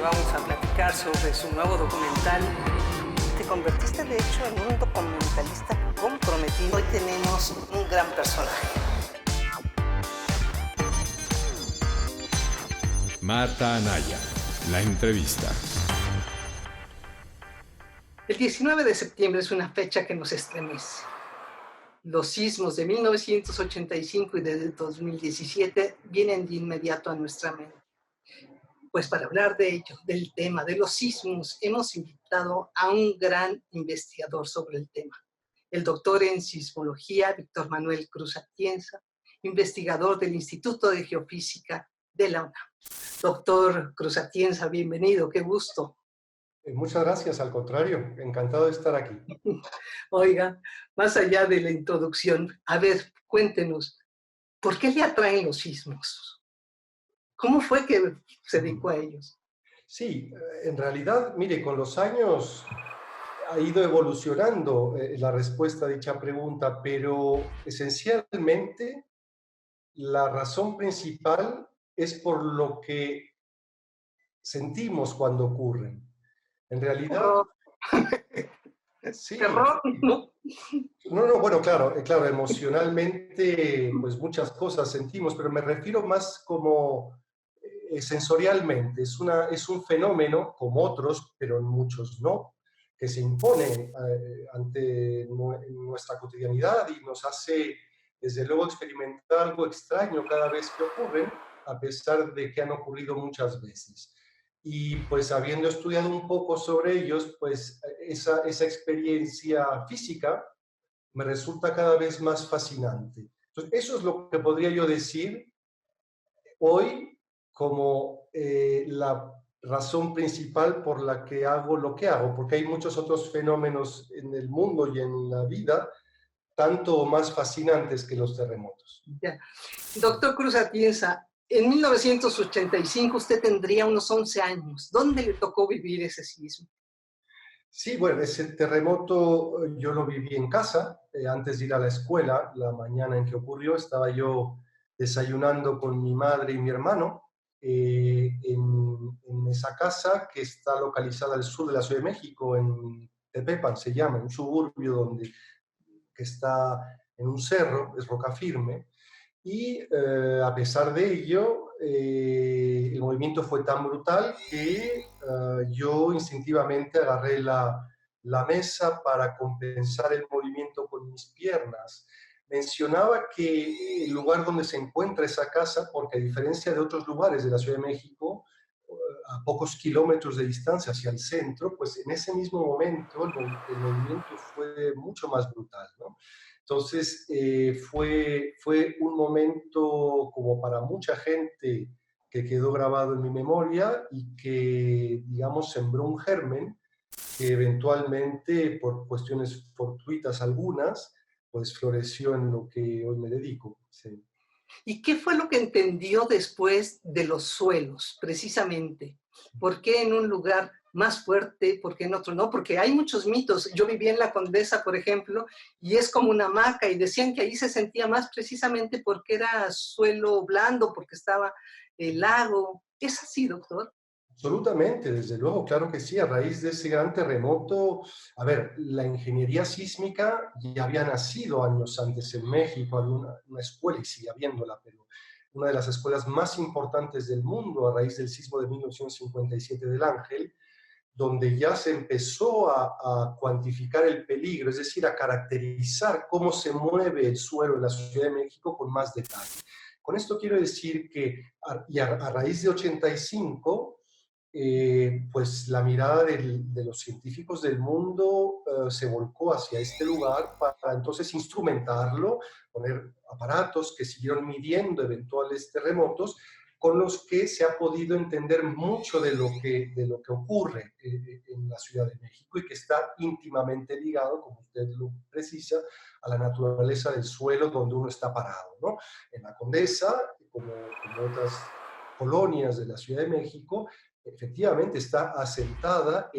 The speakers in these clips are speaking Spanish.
vamos a platicar sobre su nuevo documental. Te convertiste, de hecho, en un documentalista comprometido. Hoy tenemos un gran personaje. Marta Anaya, la entrevista. El 19 de septiembre es una fecha que nos estremece. Los sismos de 1985 y de 2017 vienen de inmediato a nuestra mente. Pues para hablar de ello, del tema de los sismos, hemos invitado a un gran investigador sobre el tema, el doctor en sismología Víctor Manuel Cruz Atienza, investigador del Instituto de Geofísica de la UNAM. Doctor Cruz Atienza, bienvenido, qué gusto. Muchas gracias, al contrario, encantado de estar aquí. Oiga, más allá de la introducción, a ver, cuéntenos, ¿por qué le atraen los sismos? ¿Cómo fue que se dedicó a ellos? Sí, en realidad, mire, con los años ha ido evolucionando la respuesta a dicha pregunta, pero esencialmente la razón principal es por lo que sentimos cuando ocurren. En realidad, sí. Terror, ¿no? No, bueno, claro, emocionalmente, pues muchas cosas sentimos, pero me refiero más como sensorialmente. Es un fenómeno, como otros, pero muchos no, que se impone ante nuestra cotidianidad y nos hace, desde luego, experimentar algo extraño cada vez que ocurren, a pesar de que han ocurrido muchas veces. Y pues habiendo estudiado un poco sobre ellos, pues esa experiencia física me resulta cada vez más fascinante. Entonces, eso es lo que podría yo decir hoy como la razón principal por la que hago lo que hago, porque hay muchos otros fenómenos en el mundo y en la vida tanto o más fascinantes que los terremotos. Ya. Doctor Cruz Atienza, en 1985 usted tendría unos 11 años. ¿Dónde le tocó vivir ese sismo? Sí, bueno, ese terremoto yo lo viví en casa, antes de ir a la escuela. La mañana en que ocurrió estaba yo desayunando con mi madre y mi hermano en esa casa que está localizada al sur de la Ciudad de México, en Tepepan se llama, un suburbio que está en un cerro, es roca firme. Y a pesar de ello, el movimiento fue tan brutal que yo instintivamente agarré la mesa para compensar el movimiento con mis piernas. Mencionaba que el lugar donde se encuentra esa casa, porque a diferencia de otros lugares de la Ciudad de México, a pocos kilómetros de distancia hacia el centro, pues en ese mismo momento el movimiento fue mucho más brutal, ¿no? Entonces, fue un momento como para mucha gente que quedó grabado en mi memoria y que, digamos, sembró un germen que eventualmente, por cuestiones fortuitas algunas, pues floreció en lo que hoy me dedico. Sí. ¿Y qué fue lo que entendió después de los suelos, precisamente? ¿Por qué en un lugar más fuerte, por qué en otro no? Porque hay muchos mitos. Yo viví en La Condesa, por ejemplo, y es como una hamaca, y decían que ahí se sentía más precisamente porque era suelo blando, porque estaba el lago. ¿Es así, doctor? Absolutamente, desde luego, claro que sí. A raíz de ese gran terremoto, a ver, la ingeniería sísmica ya había nacido años antes en México, había una escuela y sigue habiéndola, pero una de las escuelas más importantes del mundo a raíz del sismo de 1957 del Ángel, donde ya se empezó a cuantificar el peligro, es decir, a caracterizar cómo se mueve el suelo en la Ciudad de México con más detalle. Con esto quiero decir que a raíz de 85, pues la mirada de los científicos del mundo se volcó hacia este lugar para entonces instrumentarlo, poner aparatos que siguieron midiendo eventuales terremotos, con los que se ha podido entender mucho de lo que ocurre en la Ciudad de México y que está íntimamente ligado, como usted lo precisa, a la naturaleza del suelo donde uno está parado, ¿no? En la Condesa, como otras colonias de la Ciudad de México, efectivamente está asentada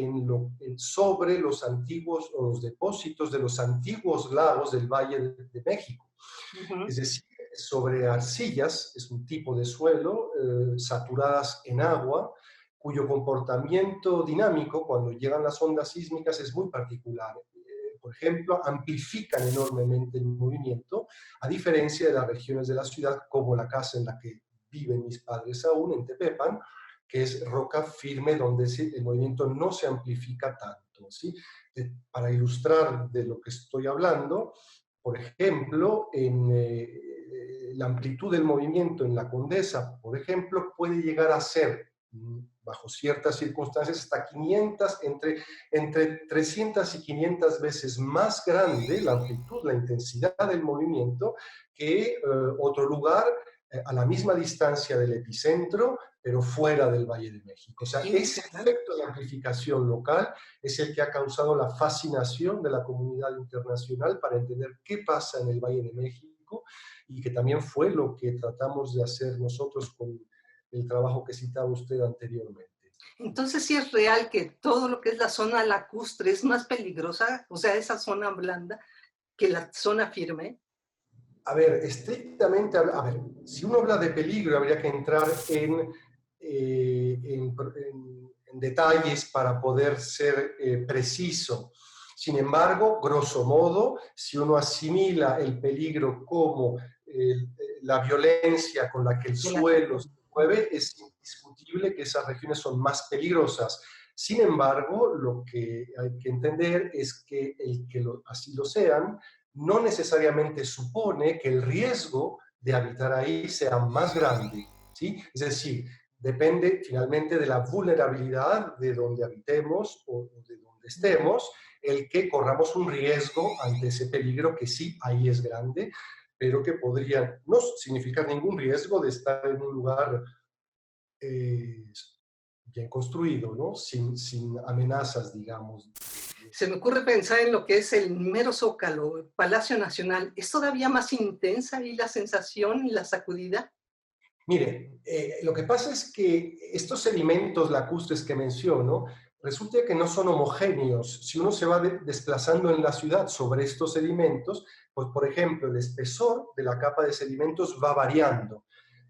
sobre los antiguos o los depósitos de los antiguos lagos del Valle de México. Es decir, sobre arcillas, es un tipo de suelo, saturadas en agua, cuyo comportamiento dinámico cuando llegan las ondas sísmicas es muy particular. Por ejemplo, amplifican enormemente el movimiento, a diferencia de las regiones de la ciudad, como la casa en la que viven mis padres aún, en Tepepan, que es roca firme, donde el movimiento no se amplifica tanto, ¿sí? Para ilustrar de lo que estoy hablando, por ejemplo, la amplitud del movimiento en la Condesa, por ejemplo, puede llegar a ser, bajo ciertas circunstancias, hasta 500, entre 300 y 500 veces más grande la amplitud, la intensidad del movimiento que otro lugar a la misma distancia del epicentro, pero fuera del Valle de México. O sea, ese efecto de amplificación local es el que ha causado la fascinación de la comunidad internacional para entender qué pasa en el Valle de México, y que también fue lo que tratamos de hacer nosotros con el trabajo que citaba usted anteriormente. Entonces, sí es real que todo lo que es la zona lacustre es más peligrosa, o sea, esa zona blanda, que la zona firme. A ver, estrictamente, a ver, si uno habla de peligro, habría que entrar en detalles para poder ser preciso. Sin embargo, grosso modo, si uno asimila el peligro como la violencia con la que el suelo se mueve, es indiscutible que esas regiones son más peligrosas. Sin embargo, lo que hay que entender es que el que así lo sean, no necesariamente supone que el riesgo de habitar ahí sea más grande, ¿sí? Es decir, depende finalmente de la vulnerabilidad de donde habitemos o de donde estemos, el que corramos un riesgo ante ese peligro que sí, ahí es grande, pero que podría no significar ningún riesgo de estar en un lugar bien construido, ¿no? Sin amenazas, digamos. Se me ocurre pensar en lo que es el mero Zócalo, el Palacio Nacional. ¿Es todavía más intensa ahí la sensación y la sacudida? Mire, lo que pasa es que estos sedimentos lacustres que menciono, resulta que no son homogéneos. Si uno se va desplazando en la ciudad sobre estos sedimentos, pues por ejemplo, el espesor de la capa de sedimentos va variando,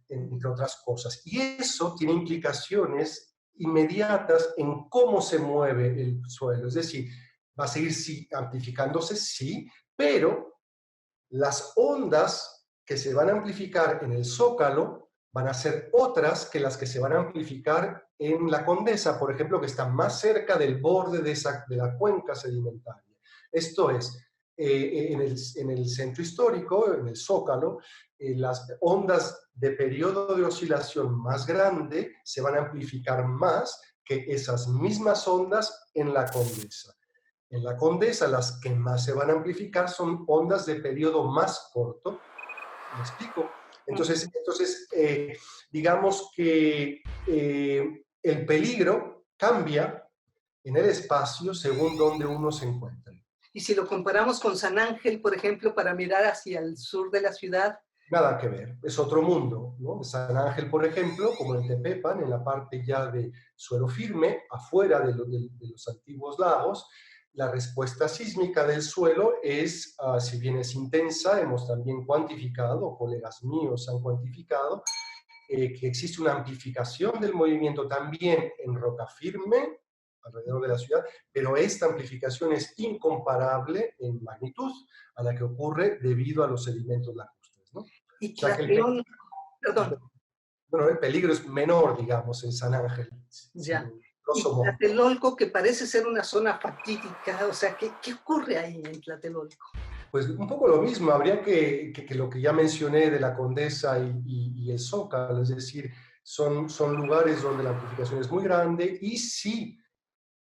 entre otras cosas. Y eso tiene implicaciones inmediatas en cómo se mueve el suelo. Es decir, va a seguir sí, amplificándose, sí, pero las ondas que se van a amplificar en el Zócalo van a ser otras que las que se van a amplificar en la Condesa, por ejemplo, que está más cerca del borde de la cuenca sedimentaria. Esto es, en el centro histórico, en el Zócalo, las ondas de periodo de oscilación más grande se van a amplificar más que esas mismas ondas en la Condesa. En la Condesa, las que más se van a amplificar son ondas de periodo más corto. ¿Me explico? Entonces digamos que el peligro cambia en el espacio según donde uno se encuentre. Y si lo comparamos con San Ángel, por ejemplo, para mirar hacia el sur de la ciudad. Nada que ver, es otro mundo, ¿no? San Ángel, por ejemplo, como en Tepepan, en la parte ya de suelo firme, afuera de los antiguos lagos, la respuesta sísmica del suelo es, si bien es intensa, hemos también cuantificado, colegas míos han cuantificado, que existe una amplificación del movimiento también en roca firme, alrededor de la ciudad, pero esta amplificación es incomparable en magnitud a la que ocurre debido a los sedimentos lacustres, ¿no? Y O sea que perdón. Bueno, el peligro es menor, digamos, en San Ángel. Ya. Y Tlatelolco, que parece ser una zona fatídica, o sea, ¿qué ocurre ahí en Tlatelolco? Pues un poco lo mismo, habría que lo que ya mencioné de la Condesa y el Zócalo, es decir, son lugares donde la amplificación es muy grande y sí,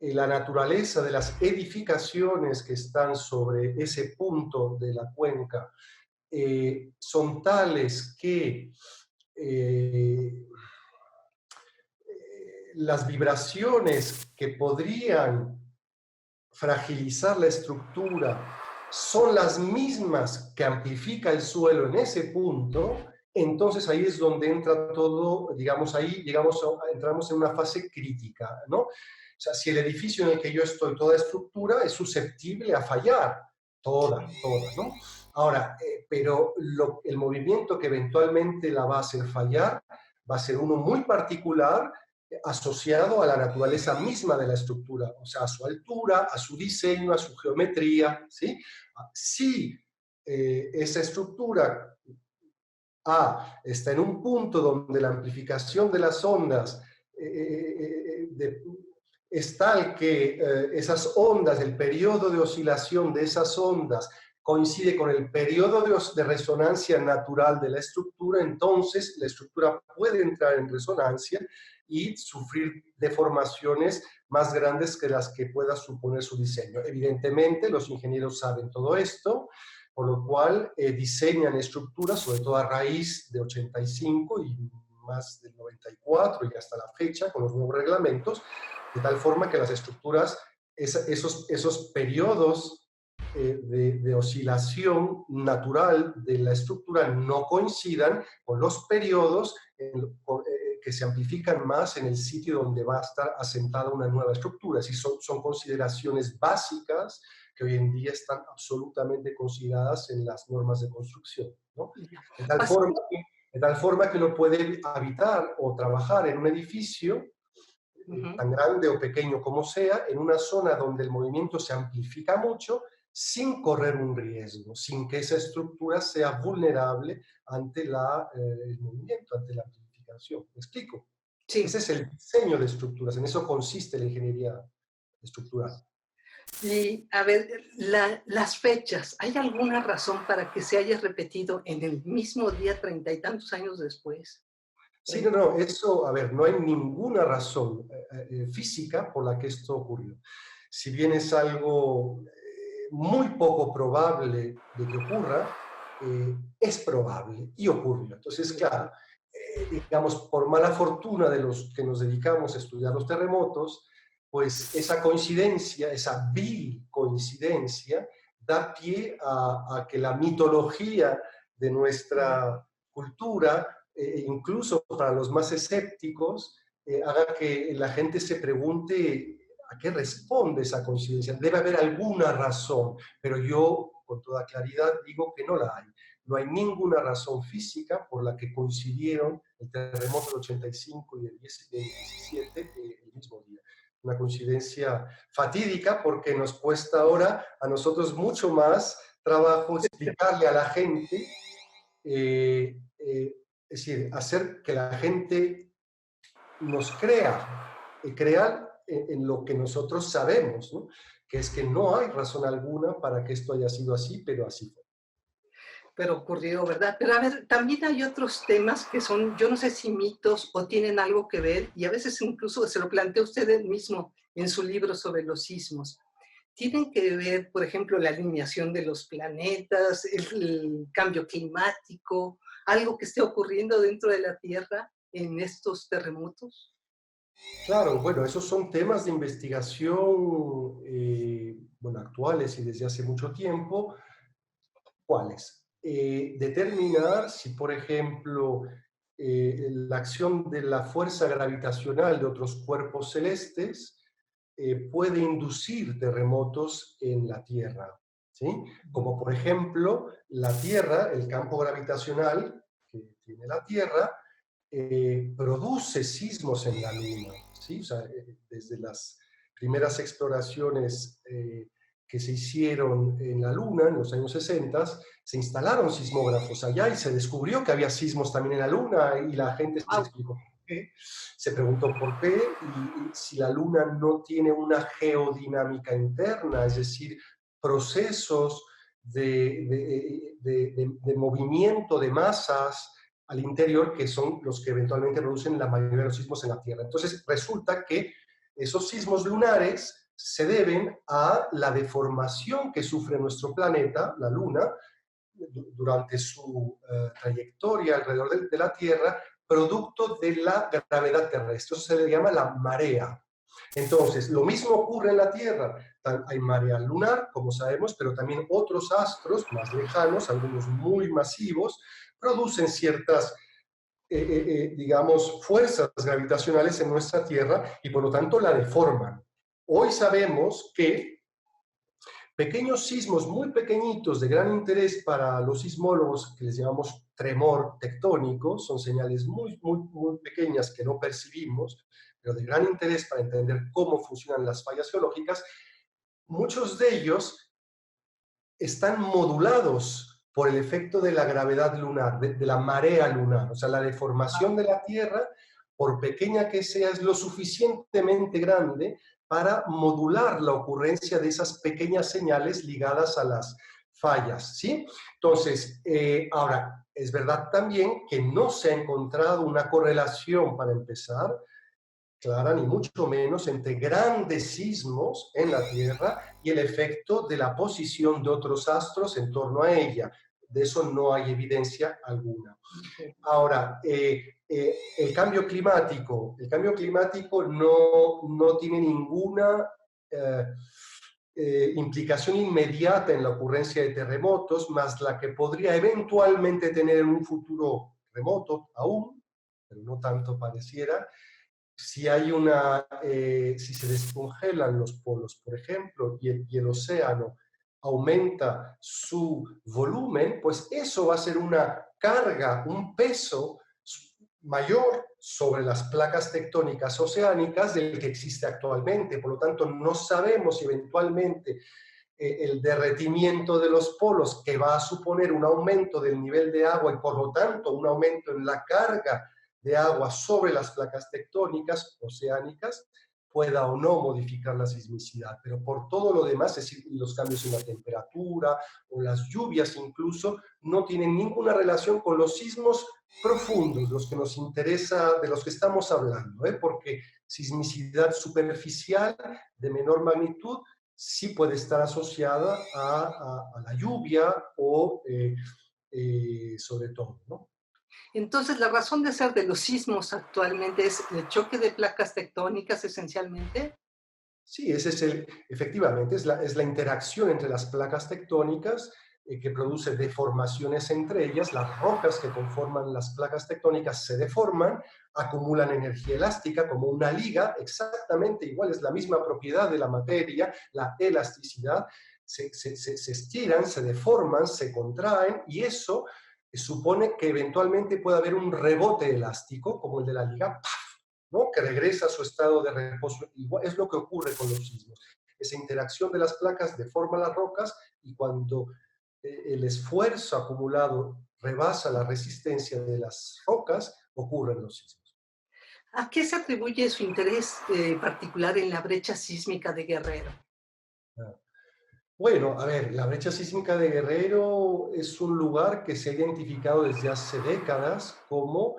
la naturaleza de las edificaciones que están sobre ese punto de la cuenca son tales que las vibraciones que podrían fragilizar la estructura son las mismas que amplifica el suelo en ese punto, entonces ahí es donde entra todo, digamos, ahí entramos en una fase crítica, ¿no? O sea, si el edificio en el que yo estoy, toda estructura, es susceptible a fallar, toda, ¿no? Ahora, pero el movimiento que eventualmente la va a hacer fallar va a ser uno muy particular asociado a la naturaleza misma de la estructura, o sea, a su altura, a su diseño, a su geometría, ¿sí? Si esa estructura está en un punto donde la amplificación de las ondas es tal que esas ondas, el periodo de oscilación de esas ondas coincide con el periodo de resonancia natural de la estructura, entonces la estructura puede entrar en resonancia y sufrir deformaciones más grandes que las que pueda suponer su diseño. Evidentemente, los ingenieros saben todo esto, por lo cual diseñan estructuras, sobre todo a raíz de 85 y más del 94 y hasta la fecha, con los nuevos reglamentos, de tal forma que las estructuras, esos periodos de oscilación natural de la estructura no coincidan con los periodos que se amplifican más en el sitio donde va a estar asentada una nueva estructura. Es decir, son consideraciones básicas que hoy en día están absolutamente consideradas en las normas de construcción, ¿no? De tal forma que uno puede habitar o trabajar en un edificio tan grande o pequeño como sea, en una zona donde el movimiento se amplifica mucho, sin correr un riesgo, sin que esa estructura sea vulnerable ante el movimiento, ante la amplificación. ¿Me explico? Sí. Ese es el diseño de estructuras, en eso consiste la ingeniería estructural. Y a ver, las fechas, ¿hay alguna razón para que se haya repetido en el mismo día 30 y tantos años después? Sí, no, eso, a ver, no hay ninguna razón física por la que esto ocurrió. Si bien es algo muy poco probable de que ocurra, es probable y ocurrió. Entonces, claro, digamos, por mala fortuna de los que nos dedicamos a estudiar los terremotos, pues esa coincidencia, esa vil coincidencia, da pie a que la mitología de nuestra cultura, incluso para los más escépticos, haga que la gente se pregunte a qué responde esa coincidencia. Debe haber alguna razón, pero yo con toda claridad digo que no la hay. No hay ninguna razón física por la que coincidieron el terremoto del 85 y el 17 el mismo día. Una coincidencia fatídica porque nos cuesta ahora a nosotros mucho más trabajo explicarle a la gente, es decir, hacer que la gente nos crea en lo que nosotros sabemos, ¿no? Que es que no hay razón alguna para que esto haya sido así, pero así fue. Pero ocurrió, ¿verdad? Pero a ver, también hay otros temas que son, yo no sé si mitos o tienen algo que ver, y a veces incluso se lo plantea usted mismo en su libro sobre los sismos. Tienen que ver, por ejemplo, la alineación de los planetas, el cambio climático, algo que esté ocurriendo dentro de la Tierra en estos terremotos. Claro, bueno, esos son temas de investigación, bueno, actuales y desde hace mucho tiempo. ¿Cuáles? Determinar si, por ejemplo, la acción de la fuerza gravitacional de otros cuerpos celestes puede inducir terremotos en la Tierra, ¿sí? Como por ejemplo, la Tierra, el campo gravitacional que tiene la Tierra, produce sismos en la Luna, ¿sí? O sea, desde las primeras exploraciones que se hicieron en la Luna en los años 60, se instalaron sismógrafos allá y se descubrió que había sismos también en la Luna y la gente se explicó por qué, se preguntó por qué y si la Luna no tiene una geodinámica interna, es decir, procesos de movimiento de masas al interior que son los que eventualmente producen la mayoría de los sismos en la Tierra. Entonces resulta que esos sismos lunares se deben a la deformación que sufre nuestro planeta, la Luna, durante su trayectoria alrededor de la Tierra, producto de la gravedad terrestre. Eso se le llama la marea. Entonces, lo mismo ocurre en la Tierra. Hay marea lunar, como sabemos, pero también otros astros más lejanos, algunos muy masivos, producen ciertas digamos, fuerzas gravitacionales en nuestra Tierra y por lo tanto la deforman. Hoy sabemos que pequeños sismos muy pequeñitos de gran interés para los sismólogos, que les llamamos tremor tectónico, son señales muy pequeñas que no percibimos, pero de gran interés para entender cómo funcionan las fallas geológicas, muchos de ellos están modulados por el efecto de la gravedad lunar, de la marea lunar. O sea, la deformación de la Tierra, por pequeña que sea, es lo suficientemente grande para modular la ocurrencia de esas pequeñas señales ligadas a las fallas, ¿sí? Entonces, ahora, es verdad también que no se ha encontrado una correlación, para empezar, clara, ni mucho menos, entre grandes sismos en la Tierra y el efecto de la posición de otros astros en torno a ella. De eso no hay evidencia alguna. Ahora, el cambio climático no tiene ninguna implicación inmediata en la ocurrencia de terremotos, más la que podría eventualmente tener en un futuro remoto aún, pero no tanto pareciera, si si se descongelan los polos, por ejemplo, y el océano aumenta su volumen, pues eso va a ser una carga, un peso mayor sobre las placas tectónicas oceánicas del que existe actualmente. Por lo tanto, no sabemos si eventualmente el derretimiento de los polos, que va a suponer un aumento del nivel de agua y por lo tanto un aumento en la carga de agua sobre las placas tectónicas oceánicas, pueda o no modificar la sismicidad. Pero por todo lo demás, es decir, los cambios en la temperatura o las lluvias incluso, no tienen ninguna relación con los sismos profundos, los que nos interesa, de los que estamos hablando, porque sismicidad superficial de menor magnitud sí puede estar asociada a la lluvia o sobre todo, ¿no? Entonces, la razón de ser de los sismos actualmente es el choque de placas tectónicas esencialmente. Sí, efectivamente, es la interacción entre las placas tectónicas que produce deformaciones entre ellas. Las rocas que conforman las placas tectónicas se deforman, acumulan energía elástica como una liga, exactamente igual, es la misma propiedad de la materia, la elasticidad. Se estiran, se deforman, se contraen, y eso supone que eventualmente puede haber un rebote elástico, como el de la liga, ¿no? Que regresa a su estado de reposo. Igual, es lo que ocurre con los sismos. Esa interacción de las placas deforma las rocas y cuando el esfuerzo acumulado rebasa la resistencia de las rocas, ocurren los sismos. ¿A qué se atribuye su interés particular en la brecha sísmica de Guerrero? Bueno, a ver, la brecha sísmica de Guerrero es un lugar que se ha identificado desde hace décadas como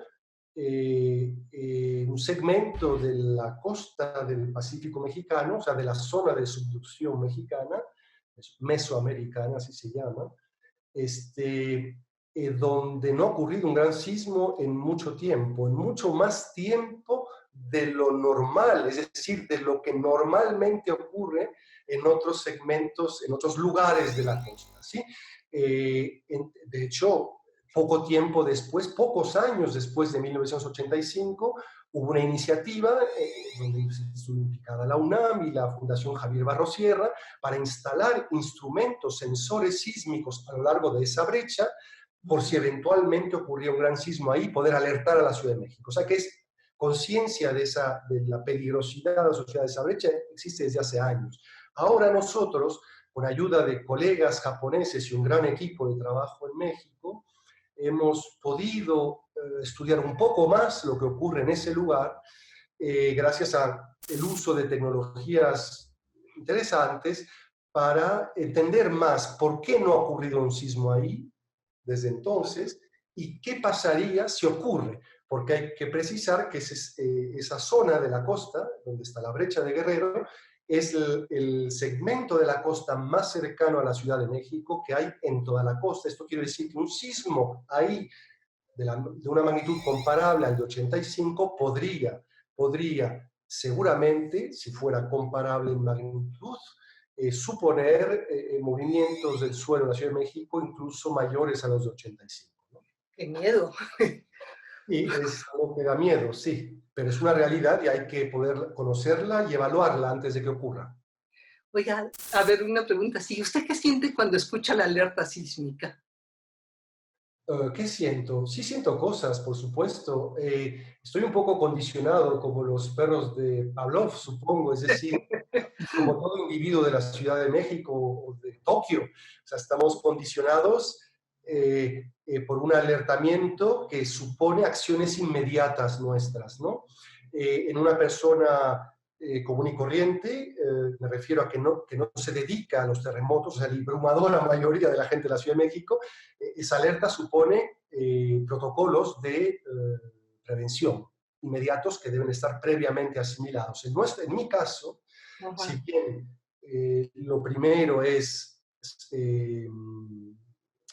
un segmento de la costa del Pacífico mexicano, o sea, de la zona de subducción mexicana, mesoamericana, así se llama, donde no ha ocurrido un gran sismo en mucho tiempo, en mucho más tiempo de lo normal, es decir, de lo que normalmente ocurre en otros segmentos, en otros lugares de la costa, ¿sí? De hecho, poco tiempo después, pocos años después de 1985, hubo una iniciativa donde estuvo implicada la UNAM y la Fundación Javier Barros Sierra para instalar instrumentos, sensores sísmicos a lo largo de esa brecha, por si eventualmente ocurría un gran sismo ahí, poder alertar a la Ciudad de México. O sea que es conciencia de la peligrosidad asociada a esa brecha, existe desde hace años. Ahora nosotros, con ayuda de colegas japoneses y un gran equipo de trabajo en México, hemos podido estudiar un poco más lo que ocurre en ese lugar gracias al uso de tecnologías interesantes para entender más por qué no ha ocurrido un sismo ahí desde entonces y qué pasaría si ocurre. Porque hay que precisar que esa zona de la costa, donde está la brecha de Guerrero, es el segmento de la costa más cercano a la Ciudad de México que hay en toda la costa. Esto quiere decir que un sismo ahí de una magnitud comparable al de 85 podría seguramente, si fuera comparable en magnitud, suponer movimientos del suelo de la Ciudad de México incluso mayores a los de 85. ¿No? ¡Qué miedo! Y es algo que da miedo, sí, pero es una realidad y hay que poder conocerla y evaluarla antes de que ocurra. Oiga, a ver, una pregunta así. ¿Usted qué siente cuando escucha la alerta sísmica? ¿Qué siento? Sí siento cosas, por supuesto. Estoy un poco condicionado como los perros de Pavlov, supongo, es decir, como todo individuo de la Ciudad de México o de Tokio. O sea, estamos condicionados por un alertamiento que supone acciones inmediatas nuestras, ¿no? En una persona común y corriente, me refiero a que no se dedica a los terremotos, o sea, la abrumadora mayoría de la gente de la Ciudad de México, esa alerta supone protocolos de prevención inmediatos que deben estar previamente asimilados. En mi caso, si Ajá. bien lo primero es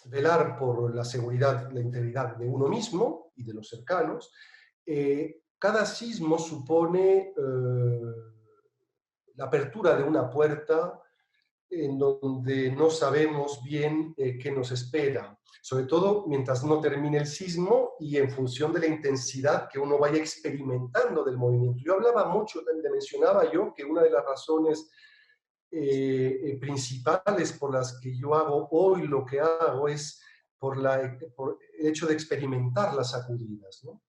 velar por la seguridad, la integridad de uno mismo y de los cercanos, cada sismo supone la apertura de una puerta en donde no sabemos bien qué nos espera, sobre todo mientras no termine el sismo y en función de la intensidad que uno vaya experimentando del movimiento. Yo hablaba mucho, le mencionaba yo que una de las razones principales por las que yo hago hoy lo que hago es por el hecho de experimentar las sacudidas, ¿no?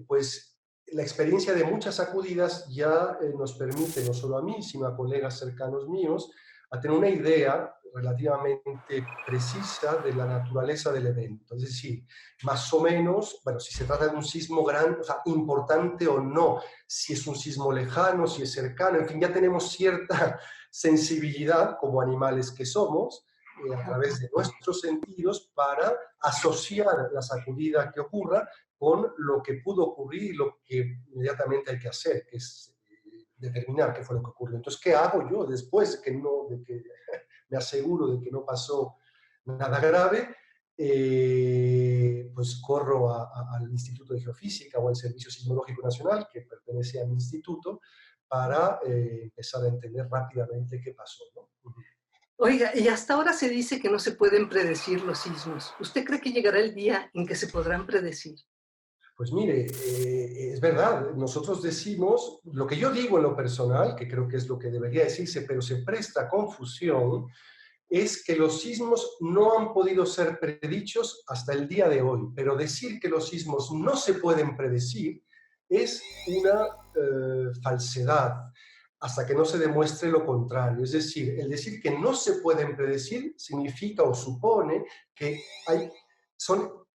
Pues la experiencia de muchas sacudidas ya nos permite, no solo a mí, sino a colegas cercanos míos, a tener una idea relativamente precisa de la naturaleza del evento. Es decir, más o menos, bueno, si se trata de un sismo grande, o sea, importante o no, si es un sismo lejano, si es cercano, en fin, ya tenemos cierta sensibilidad como animales que somos, a través de nuestros sentidos para asociar la sacudida que ocurra con lo que pudo ocurrir y lo que inmediatamente hay que hacer, que es determinar qué fue lo que ocurrió. Entonces, ¿qué hago yo después de que me aseguro de que no pasó nada grave? Pues corro al Instituto de Geofísica o al Servicio Sismológico Nacional, que pertenece a mi instituto, para empezar a entender rápidamente qué pasó, ¿no? Oiga, y hasta ahora se dice que no se pueden predecir los sismos. ¿Usted cree que llegará el día en que se podrán predecir? Pues mire, es verdad, nosotros decimos, lo que yo digo en lo personal, que creo que es lo que debería decirse, pero se presta confusión, es que los sismos no han podido ser predichos hasta el día de hoy, pero decir que los sismos no se pueden predecir es una falsedad hasta que no se demuestre lo contrario. Es decir, el decir que no se pueden predecir significa o supone que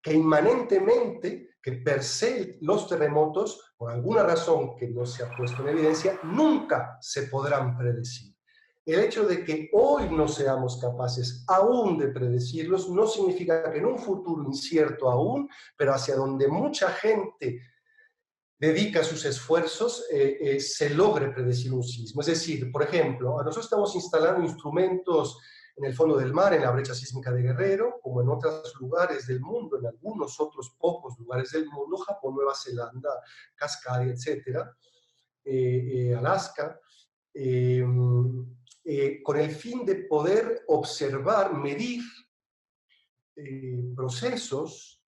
que inmanentemente, que per se los terremotos, por alguna razón que no se ha puesto en evidencia, nunca se podrán predecir. El hecho de que hoy no seamos capaces aún de predecirlos no significa que en un futuro incierto aún, pero hacia donde mucha gente dedica sus esfuerzos, se logre predecir un sismo. Es decir, por ejemplo, nosotros estamos instalando instrumentos en el fondo del mar, en la brecha sísmica de Guerrero, como en otros lugares del mundo, en algunos otros pocos lugares del mundo, Japón, Nueva Zelanda, Cascadia, etcétera, Alaska, eh, con el fin de poder observar, medir procesos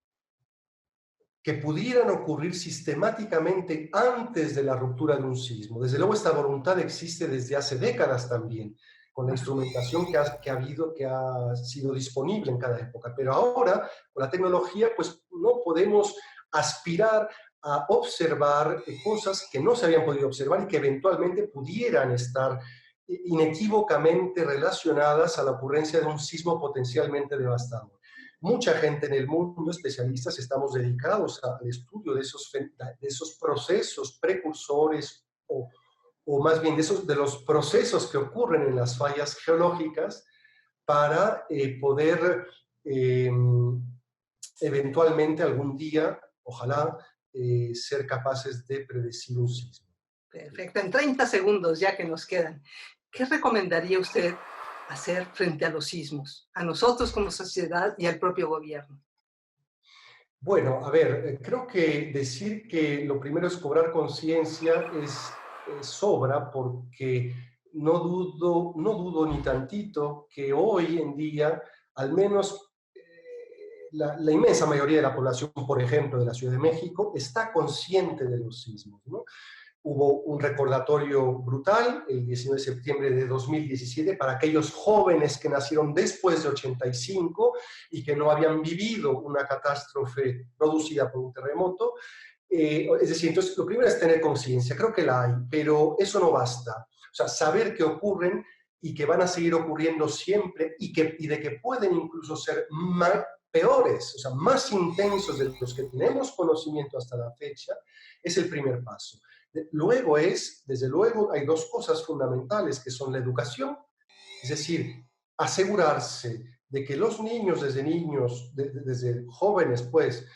que pudieran ocurrir sistemáticamente antes de la ruptura de un sismo. Desde luego esta voluntad existe desde hace décadas también, con la instrumentación que ha sido disponible en cada época. Pero ahora, con la tecnología, pues no podemos aspirar a observar cosas que no se habían podido observar y que eventualmente pudieran estar inequívocamente relacionadas a la ocurrencia de un sismo potencialmente devastador. Mucha gente en el mundo, especialistas, estamos dedicados al estudio de esos procesos precursores o más bien de los procesos que ocurren en las fallas geológicas para poder eventualmente algún día, ojalá, ser capaces de predecir un sismo. Perfecto. En 30 segundos ya que nos quedan, ¿qué recomendaría usted hacer frente a los sismos? A nosotros como sociedad y al propio gobierno. Bueno, a ver, creo que decir que lo primero es cobrar conciencia sobra porque no dudo ni tantito que hoy en día, al menos la inmensa mayoría de la población, por ejemplo, de la Ciudad de México, está consciente de los sismos, ¿no? hubo un recordatorio brutal el 19 de septiembre de 2017 para aquellos jóvenes que nacieron después de 85 y que no habían vivido una catástrofe producida por un terremoto. Es decir, entonces lo primero es tener conciencia, creo que la hay, pero eso no basta. O sea, saber que ocurren y que van a seguir ocurriendo siempre y de que pueden incluso ser peores, o sea, más intensos de los que tenemos conocimiento hasta la fecha, es el primer paso. Luego desde luego, hay dos cosas fundamentales que son la educación, es decir, asegurarse de que los niños, desde jóvenes, pues,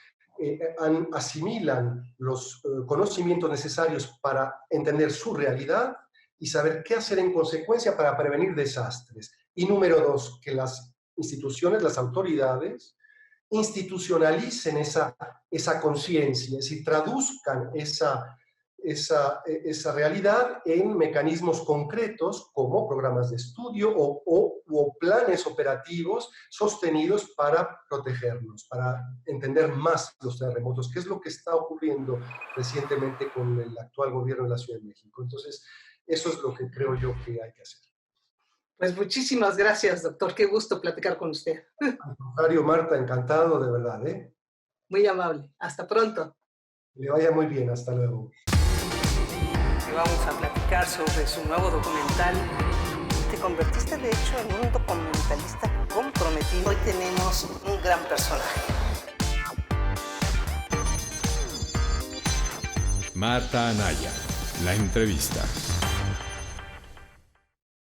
asimilan los conocimientos necesarios para entender su realidad y saber qué hacer en consecuencia para prevenir desastres. Y número dos, que las instituciones, las autoridades, institucionalicen esa conciencia, es decir, traduzcan esa realidad en mecanismos concretos como programas de estudio o planes operativos sostenidos para protegernos, para entender más los terremotos, que es lo que está ocurriendo recientemente con el actual gobierno de la Ciudad de México. Entonces, eso es lo que creo yo que hay que hacer. Pues muchísimas gracias, doctor. Qué gusto platicar con usted. Al contrario, Marta, encantado de verdad, ¿eh? Muy amable. Hasta pronto. Le vaya muy bien. Hasta luego. Vamos a platicar sobre su nuevo documental. Te convertiste, de hecho, en un documentalista comprometido. Hoy tenemos un gran personaje. Marta Anaya, la entrevista.